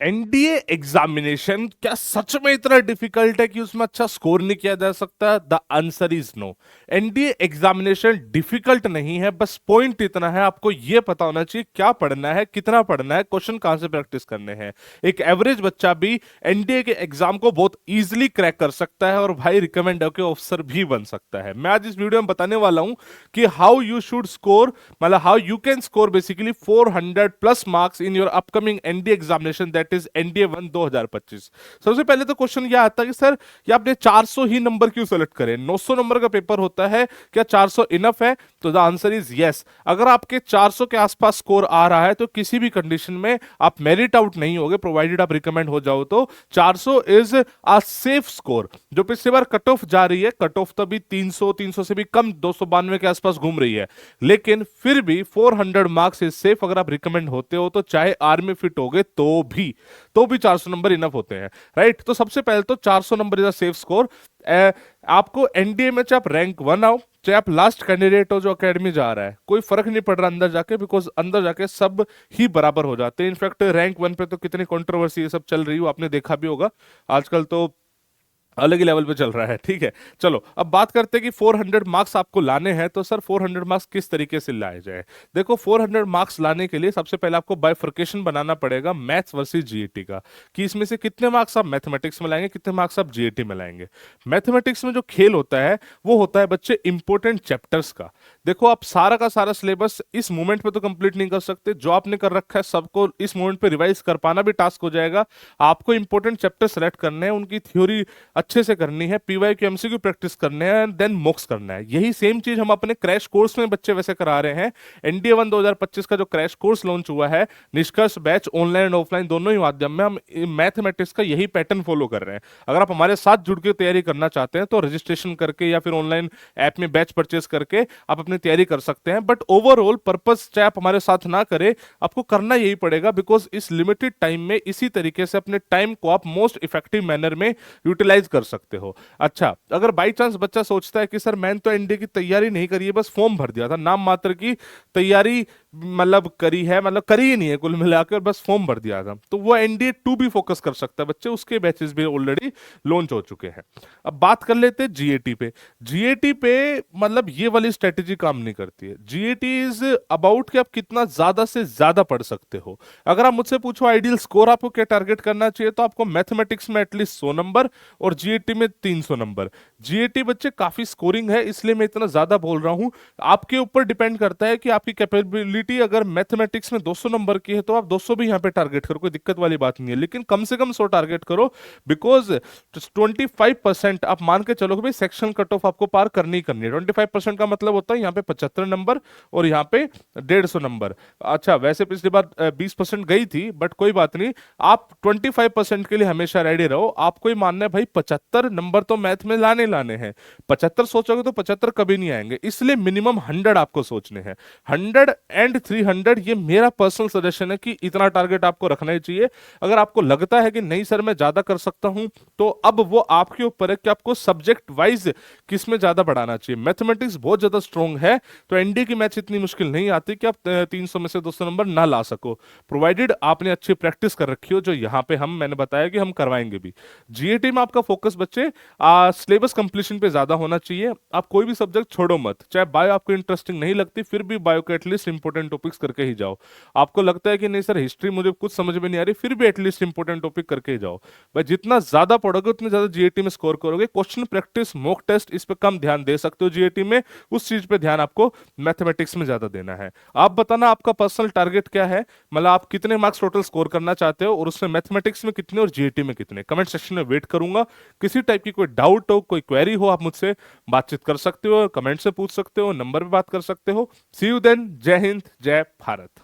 NDA examination क्या सच में इतना डिफिकल्ट है कि उसमें अच्छा स्कोर नहीं किया जा सकता? The answer is no. NDA examination difficult नहीं है, बस पॉइंट इतना है आपको यह पता होना चाहिए क्या पढ़ना है, कितना पढ़ना है, क्वेश्चन कहां से प्रैक्टिस करने हैं। एक एवरेज बच्चा भी एनडीए के एग्जाम को बहुत इजीली क्रैक कर सकता है और भाई रिकमेंड होकर ऑफिसर भी बन सकता है। मैं आज इस वीडियो में बताने वाला हूं कि हाउ यू शुड स्कोर, मतलब how you can score basically 400 plus marks in your upcoming NDA examination, that is NDA 1 2025। सबसे पहले तो क्वेश्चन यह आता है कि सर ये आपने 400 ही नंबर क्यों सेलेक्ट करे? 900 नंबर का पेपर होता है, क्या 400 इनफ है? तो द आंसर इज यस। अगर आपके 400 के आसपास स्कोर आ रहा है तो किसी भी कंडीशन में आप मेरिट आउट नहीं होगे, प्रोवाइडेड आप रिकमेंड हो जाओ तो 400 इज अ सेफ स्कोर। जो पिछली बार कट ऑफ जा रही है, कट ऑफ तो अभी 300 से भी कम 292 के आसपास घूम रही है, लेकिन फिर भी 400 मार्क्स इज सेफ। अगर आप रिकमेंड होते हो तो चाहे आर्मी फिट हो गए तो भी 400 नंबर इनफ होते हैं, राइट? तो सबसे पहले तो 400 number is a safe score. आपको एनडीए में चाहे आप रैंक 1 आओ, चाहे आप लास्ट कैंडिडेट हो जो अकेडमी जा रहा है, कोई फर्क नहीं पड़ रहा अंदर जाके, बिकॉज अंदर जाके सब ही बराबर हो जाते हैं। इनफैक्ट रैंक 1 पे तो कितनी कंट्रोवर्सी ये सब चल रही हो, आपने देखा भी होगा। आजकल तो अलग ही लेवल पे चल रहा है, ठीक है। चलो अब बात करते हैं कि 400 मार्क्स आपको लाने हैं, तो सर 400 मार्क्स किस तरीके से लाए जाए? देखो, 400 मार्क्स लाने के लिए सबसे पहले आपको बाइफर्केशन बनाना पड़ेगा मैथ्स वर्सेस जीएटी का, कि इसमें से कितने मार्क्स आप मैथमेटिक्स में लाएंगे, कितने मार्क्स आप जीएटी में लाएंगे। मैथमेटिक्स में जो खेल होता है वो होता है बच्चे इंपॉर्टेंट चैप्टर्स का। देखो, आप सारा का सारा सिलेबस इस मोमेंट पे तो कंप्लीट नहीं कर सकते, जो आपने कर रखा है सबको इस मोमेंट पे रिवाइज कर पाना भी टास्क हो जाएगा। आपको इंपॉर्टेंट चैप्टर सेलेक्ट करने हैं, उनकी थ्योरी अच्छे से करनी है, पीवाई की एमसीक्यू प्रैक्टिस करने हैं, देन मॉक्स करना है। यही सेम चीज हम अपने क्रैश कोर्स में बच्चे वैसे करा रहे हैं। एनडीए 1 2025 का जो क्रैश कोर्स लॉन्च हुआ है, निष्कर्ष बैच ऑनलाइन एंड ऑफलाइन दोनों ही माध्यम में, हम मैथमेटिक्स का यही पैटर्न फॉलो कर रहे हैं। अगर आप हमारे साथ जुड़ के तैयारी करना चाहते हैं तो रजिस्ट्रेशन करके या फिर ऑनलाइन ऐप में बैच परचेस करके आप अपनी तैयारी कर सकते हैं। बट ओवरऑल पर्पस चाहे आप हमारे साथ ना करें, आपको करना यही पड़ेगा, बिकॉज इस लिमिटेड टाइम में इसी तरीके से अपने टाइम को आप मोस्ट इफेक्टिव मैनर में यूटिलाइज कर सकते हो। अच्छा, अगर बाई चांस बच्चा सोचता है कि सर मैंने तो एनडीए की तैयारी नहीं करी है, बस फॉर्म भर दिया था, नाम मात्र की तैयारी मतलब करी है, मतलब करी ही नहीं है कुल मिलाकर, बस फॉर्म भर दिया था, तो वो एनडीए 2 भी फोकस कर सकता है बच्चे, उसके बैचेस भी ऑलरेडी लॉन्च हो चुके हैं। अब बात कर लेते हैं जीएटी पे। जीएटी पे मतलब ये वाली स्ट्रेटेजी काम नहीं करती है। जीएटी इज अबाउट कि आप कितना ज्यादा से ज्यादा पढ़ सकते हो। अगर आप मुझसे पूछो आइडियल स्कोर आपको क्या टारगेट करना चाहिए, तो आपको मैथमेटिक्स में एटलीस्ट 100 नंबर और जीएटी में 300 नंबर। जीएटी बच्चे काफी स्कोरिंग है, इसलिए मैं इतना ज्यादा बोल रहा हूं। आपके ऊपर डिपेंड करता है कि आपकी कैपेबिलिटी अगर मैथमेटिक्स में 200 नंबर की है तो आप 200 भी यहाँ पे टारगेट करो, कोई दिक्कत वाली बात नहीं है, लेकिन कम से कम 100 टारगेट करो। बिकॉज 25% आप मान के चलो कि भाई सेक्शन कट ऑफ आपको पार करनी ही करनी है। 25% का मतलब होता है यहाँ पे 75 नंबर और यहाँ पे 150 नंबर। अच्छा, वैसे पिछली बार 20% गई थी, बट कोई बात नहीं, आप 25% के लिए हमेशा रेडी रहो। आपको ही मानना है भाई 75 नंबर तो मैथ में लाने लाने हैं। 75 सोचोगे तो 75 कभी नहीं आएंगे, इसलिए मिनिमम 100 आपको सोचने हैं। 100 एंड 300 ये मेरा पर्सनल सजेशन है कि इतना टारगेट आपको रखना ही चाहिए। अगर आपको लगता है कि नहीं सर मैं ज्यादा कर सकता हूं, तो अब वो आपके ऊपर है कि आपको सब्जेक्ट वाइज किस में ज्यादा बढ़ाना चाहिए। मैथमेटिक्स बहुत ज्यादा स्ट्रॉन्ग है, तो एनडीए की मैथ्स इतनी मुश्किल नहीं आती कि आप 300 में से 200 नंबर ना ला सको, प्रोवाइडेड आपने अच्छी प्रैक्टिस कर रखी हो, जो यहाँ पे मैंने बताया कि हम करवाएंगे भी। जीएटी में आपका फोकस बच्चे सिलेबस कंप्लीशन पे ज्यादा होना चाहिए। आप कोई भी सब्जेक्ट छोड़ो मत, चाहे बायो आपको इंटरेस्टिंग नहीं लगती, फिर भी बायो के एटलीस्ट इंपॉर्टेंट टॉपिक्स करके ही जाओ। आपको लगता है कि नहीं सर हिस्ट्री मुझे कुछ समझ में नहीं आ रही, फिर भी एटलीस्ट इंपॉर्टेंट टॉपिक करके ही जाओ। भाई जितना ज्यादा पढ़ोगे उतने ज्यादा जीएटी में स्कोर करोगे। क्वेश्चन प्रैक्टिस, मॉक टेस्ट, इस पे कम ध्यान दे सकते हो जीएटी में, उस चीज पे ध्यान आपको मैथमेटिक्स में ज्यादा देना है। आप बताना आपका पर्सनल टारगेट क्या है, मतलब आप कितने मार्क्स टोटल स्कोर करना चाहते हो, और उसमें मैथमेटिक्स में कितने और जीएटी में कितने। कमेंट सेक्शन में वेट करूंगा। किसी टाइप की कोई डाउट हो, कोई क्वेरी हो, आप मुझसे बातचीत कर सकते हो, कमेंट से पूछ सकते हो, नंबर पे बात कर सकते हो। सी यू देन। जय हिंद, जय भारत।